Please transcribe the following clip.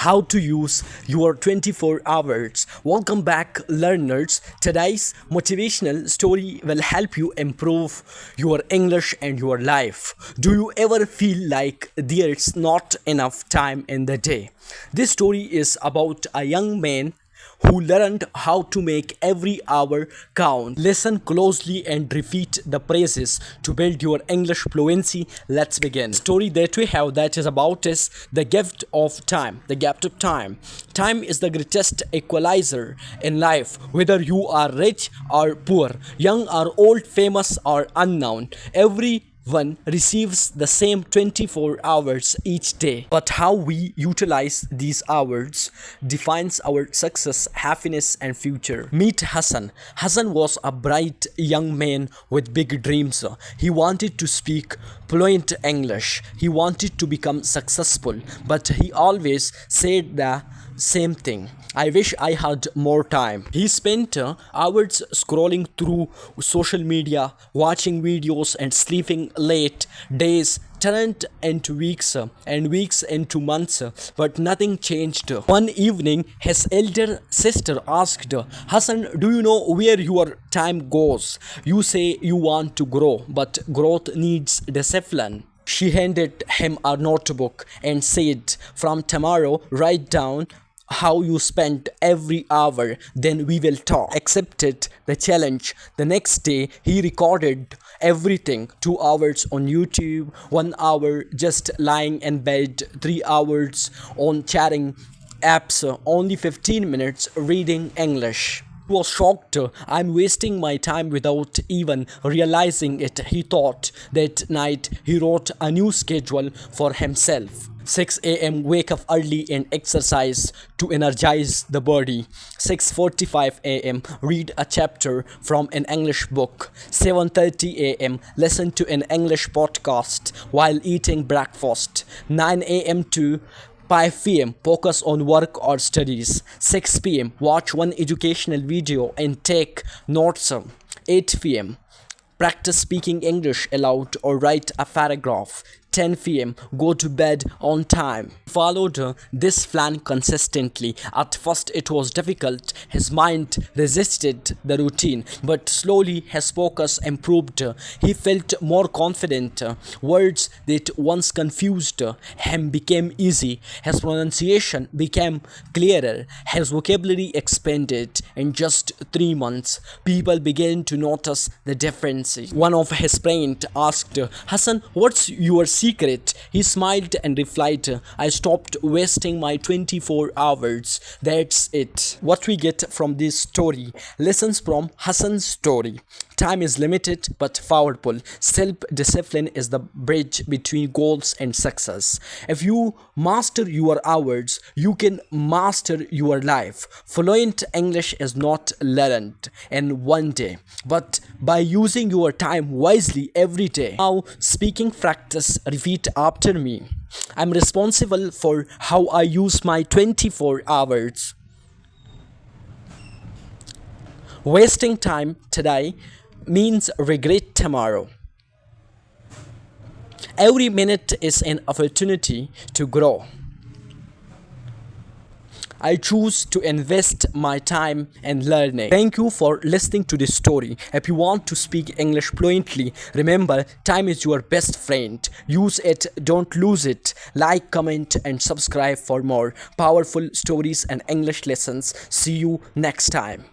how to use your 24 hours. Welcome back, learners. Today's motivational story will help you improve your English and your life. Do you ever feel like there's not enough time in the day? This story is about a young man who learned how to make every hour count. Listen closely and repeat the phrases to build your English fluency. Let's begin. Story that we have that is about is the gift of time. The gift of time. Time is the greatest equalizer in life, whether you are rich or poor, young or old, famous or unknown. Everyone receives the same 24 hours each day, but how we utilize these hours defines our success, happiness, and future. Meet Hassan. Hassan was a bright young man with big dreams. He wanted to speak fluent English. He wanted to become successful, but he always said the same thing: I wish I had more time. He spent hours scrolling through social media, watching videos, and sleeping late. Days turned into weeks and weeks into months, but nothing changed. One evening, his elder sister asked, Hassan, do you know where your time goes? You say you want to grow, but growth needs discipline. She handed him a notebook and said, from tomorrow, write down how you spent every hour, then we will talk. Accepted the challenge. The next day he recorded everything: 2 hours on YouTube, 1 hour just lying in bed, 3 hours on chatting apps, only 15 minutes reading English. He was shocked. I'm wasting my time without even realizing it, he thought. That night he wrote a new schedule for himself. 6 a.m. wake up early and exercise to energize the body. 6:45 a.m. read a chapter from an English book. 7:30 a.m. listen to an English podcast while eating breakfast. 9 a.m. to 5 p.m. focus on work or studies. 6 p.m. watch one educational video and take notes. 8 p.m. practice speaking English aloud or write a paragraph. 10 p.m. go to bed on time. He followed this plan consistently. At first it was difficult. His mind resisted the routine, but slowly his focus improved. He felt more confident. Words that once confused him became easy. His pronunciation became clearer. His vocabulary expanded. In just 3 months, people began to notice the difference. One of his friends asked, Hassan, what's your secret? He smiled and replied, I stopped wasting my 24 hours. That's it. What we get from this story: lessons from Hassan's story. Time is limited but powerful. Self-discipline is the bridge between goals and success. If you master your hours, you can master your life. Fluent English is not learned in one day, but by using your time wisely every day. Now, speaking practice, repeat after me. I'm responsible for how I use my 24 hours. Wasting time today means regret tomorrow. Every minute is an opportunity to grow. I choose to invest my time in learning. Thank you for listening to this story. If you want to speak English fluently, remember, time is your best friend. Use it, don't lose it. Like, comment, and subscribe for more powerful stories and English lessons. See you next time.